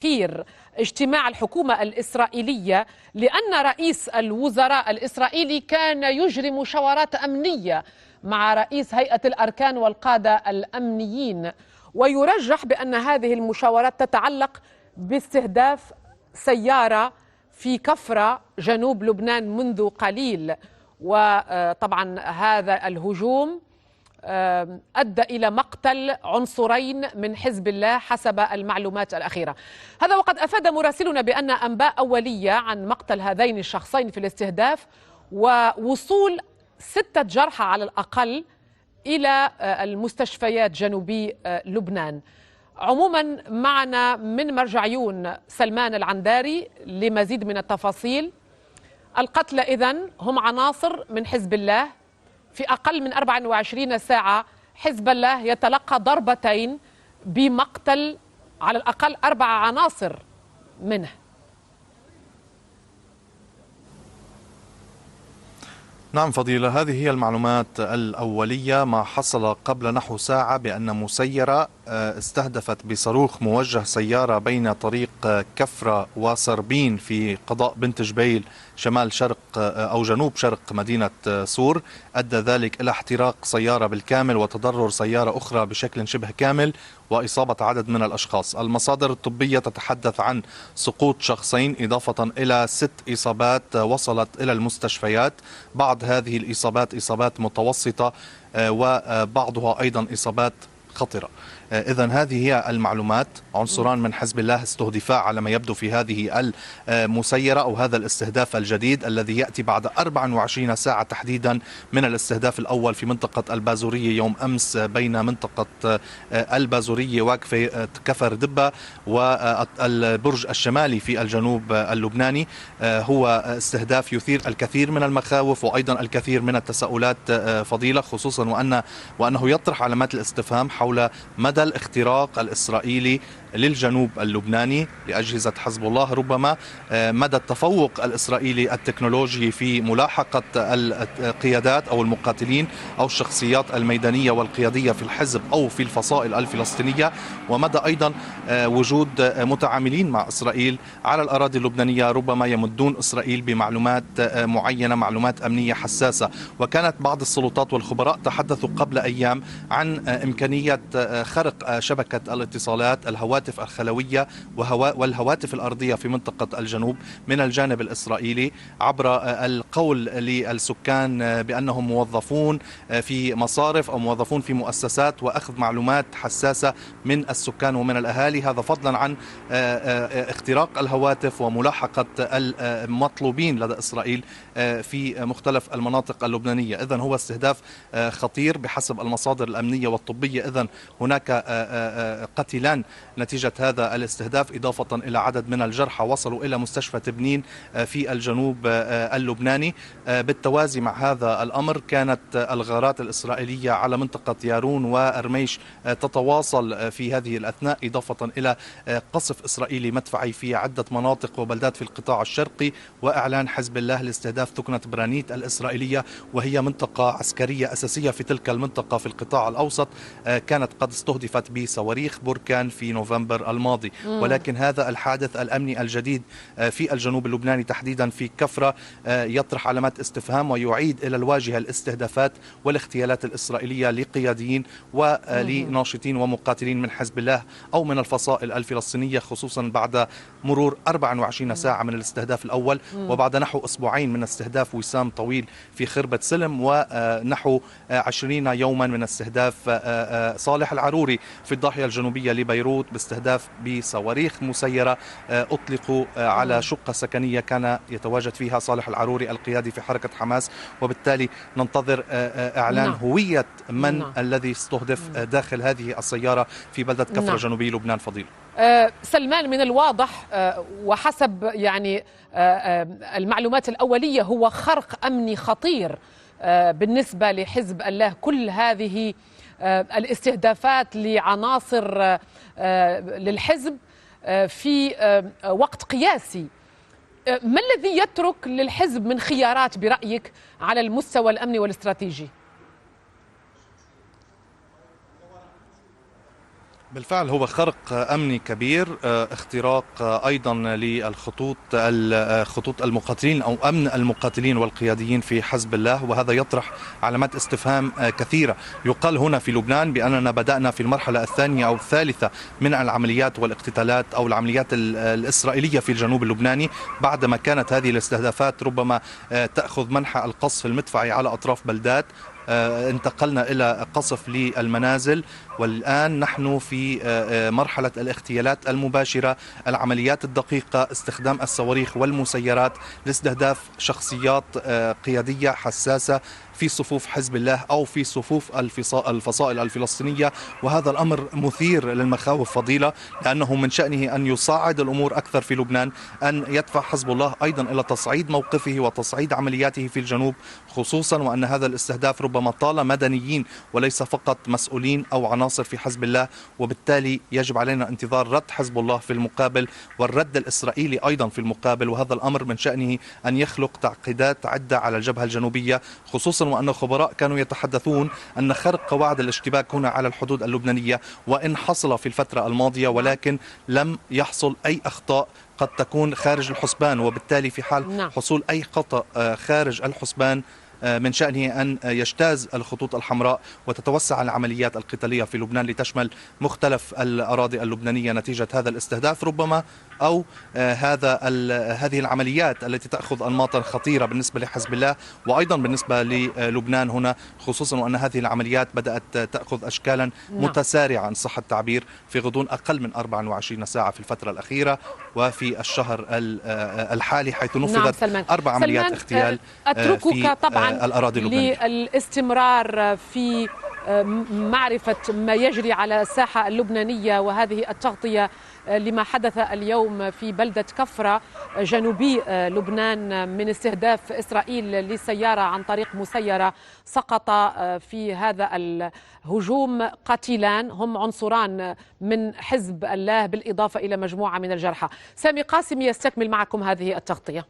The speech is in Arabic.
تأخير اجتماع الحكومة الإسرائيلية لأن رئيس الوزراء الإسرائيلي كان يجري مشاورات أمنية مع رئيس هيئة الأركان والقادة الأمنيين، ويرجح بأن هذه المشاورات تتعلق باستهداف سيارة في كفرة جنوب لبنان منذ قليل. وطبعا هذا الهجوم أدى إلى مقتل عنصرين من حزب الله حسب المعلومات الأخيرة. هذا وقد أفاد مراسلنا بأن أنباء أولية عن مقتل هذين الشخصين في الاستهداف ووصول 6 جرحى على الأقل إلى المستشفيات جنوبي لبنان. عموما معنا من مرجعيون سلمان العنداري لمزيد من التفاصيل. القتلى إذن هم عناصر من حزب الله. في أقل من 24 ساعة حزب الله يتلقى ضربتين بمقتل على الأقل 4 عناصر منه. نعم فضيلة، هذه هي المعلومات الأولية. ما حصل قبل نحو ساعة بأن مسيرة استهدفت بصاروخ موجه سيارة بين طريق كفرة وسربين في قضاء بنت جبيل شمال شرق أو جنوب شرق مدينة سور، أدى ذلك إلى احتراق سيارة بالكامل وتضرر سيارة أخرى بشكل شبه كامل وإصابة عدد من الأشخاص. المصادر الطبية تتحدث عن سقوط شخصين إضافة إلى 6 إصابات وصلت إلى المستشفيات. بعض هذه الإصابات إصابات متوسطة وبعضها أيضا إصابات خطرة. إذن هذه هي المعلومات. عنصران من حزب الله استهدفا على ما يبدو في هذه المسيرة أو هذا الاستهداف الجديد الذي يأتي بعد 24 ساعة تحديدا من الاستهداف الأول في منطقة البازورية يوم أمس بين منطقة البازورية واقفة كفر دبة والبرج الشمالي في الجنوب اللبناني. هو استهداف يثير الكثير من المخاوف وأيضا الكثير من التساؤلات فضيلة، خصوصا وأنه يطرح علامات الاستفهام حول مدى الاختراق الإسرائيلي للجنوب اللبناني لأجهزة حزب الله، ربما مدى التفوق الإسرائيلي التكنولوجي في ملاحقة القيادات أو المقاتلين أو الشخصيات الميدانية والقيادية في الحزب أو في الفصائل الفلسطينية، ومدى أيضا وجود متعاملين مع إسرائيل على الأراضي اللبنانية ربما يمدون إسرائيل بمعلومات معينة، معلومات أمنية حساسة. وكانت بعض السلطات والخبراء تحدثوا قبل أيام عن إمكانية خرق شبكة الاتصالات، الهواتف الخلوية والهواتف الأرضية في منطقة الجنوب من الجانب الإسرائيلي عبر القول للسكان بأنهم موظفون في مصارف أو موظفون في مؤسسات وأخذ معلومات حساسة من السكان ومن الأهالي، هذا فضلا عن اختراق الهواتف وملاحقة المطلوبين لدى إسرائيل في مختلف المناطق اللبنانية. إذن هو استهداف خطير بحسب المصادر الأمنية والطبية. إذن هناك قتلان نتيجة هذا الاستهداف إضافة إلى عدد من الجرحى وصلوا إلى مستشفى تبنين في الجنوب اللبناني. بالتوازي مع هذا الأمر كانت الغارات الإسرائيلية على منطقة يارون وأرميش تتواصل في هذه الأثناء، إضافة إلى قصف إسرائيلي مدفعي في عدة مناطق وبلدات في القطاع الشرقي، وإعلان حزب الله لاستهداف ثكنة برانيت الإسرائيلية وهي منطقة عسكرية أساسية في تلك المنطقة في القطاع الأوسط، كانت قد استهدفت بصواريخ بركان في نوفمبر الماضي. ولكن هذا الحادث الأمني الجديد في الجنوب اللبناني تحديدا في كفرة يطرح علامات استفهام ويعيد إلى الواجهة الاستهدافات والاغتيالات الإسرائيلية لقياديين ولناشطين ومقاتلين من حزب الله أو من الفصائل الفلسطينية، خصوصا بعد مرور 24 ساعة من الاستهداف الأول وبعد نحو أسبوعين من استهداف وسام طويل في خربة سلم ونحو 20 يوما من استهداف صالح العروري في الضاحية الجنوبية لبيروت باستهداف بصواريخ مسيرة أطلقوا على شقة سكنية كان يتواجد فيها صالح العروري القيادي في حركة حماس. وبالتالي ننتظر إعلان هوية من الذي استهدف داخل هذه السيارة في بلدة كفر جنوبي لبنان. فضيل سلمان، من الواضح وحسب يعني المعلومات الأولية هو خرق أمني خطير بالنسبة لحزب الله. كل هذه الاستهدافات لعناصر للحزب في وقت قياسي، ما الذي يترك للحزب من خيارات برأيك على المستوى الأمني والاستراتيجي؟ بالفعل هو خرق أمني كبير، اختراق أيضا خطوط المقاتلين أو أمن المقاتلين والقياديين في حزب الله، وهذا يطرح علامات استفهام كثيرة. يقال هنا في لبنان بأننا بدأنا في المرحلة الثانية أو الثالثة من العمليات والاقتتالات أو العمليات الإسرائيلية في الجنوب اللبناني، بعدما كانت هذه الاستهدافات ربما تأخذ منحى القصف المدفعي على أطراف بلدات. انتقلنا إلى قصف للمنازل، والآن نحن في مرحلة الاغتيالات المباشرة، العمليات الدقيقة، استخدام الصواريخ والمسيرات لاستهداف شخصيات قيادية حساسة في صفوف حزب الله أو في صفوف الفصائل الفلسطينية. وهذا الأمر مثير للمخاوف فضيلة، لأنه من شأنه أن يصعد الأمور أكثر في لبنان، أن يدفع حزب الله أيضا إلى تصعيد موقفه وتصعيد عملياته في الجنوب، خصوصا وأن هذا الاستهداف ربما طال مدنيين وليس فقط مسؤولين أو عناصر في حزب الله. وبالتالي يجب علينا انتظار رد حزب الله في المقابل والرد الإسرائيلي أيضا في المقابل، وهذا الأمر من شأنه أن يخلق تعقيدات عدة على الجبهة الجنوبية، خصوصا وأن خبراء كانوا يتحدثون أن خرق قواعد الاشتباك هنا على الحدود اللبنانية وإن حصل في الفترة الماضية، ولكن لم يحصل أي أخطاء قد تكون خارج الحسبان، وبالتالي في حال حصول أي خطأ خارج الحسبان من شأنه أن يجتاز الخطوط الحمراء وتتوسع العمليات القتالية في لبنان لتشمل مختلف الأراضي اللبنانية نتيجة هذا الاستهداف ربما، أو هذه العمليات التي تأخذ أنماطا خطيرة بالنسبة لحزب الله وأيضا بالنسبة للبنان هنا، خصوصا وأن هذه العمليات بدأت تأخذ أشكالا متسارعة إن صح التعبير في غضون أقل من 24 ساعة في الفترة الأخيرة وفي الشهر الحالي، حيث نفذت 4 عمليات اغتيال أتركك طبعا الأراضي اللبنانية. للاستمرار في معرفة ما يجري على الساحة اللبنانية وهذه التغطية لما حدث اليوم في بلدة كفرة جنوبي لبنان من استهداف إسرائيل لسيارة عن طريق مسيرة. سقط في هذا الهجوم قتيلان هم عنصران من حزب الله بالإضافة إلى مجموعة من الجرحى. سامي قاسم يستكمل معكم هذه التغطية.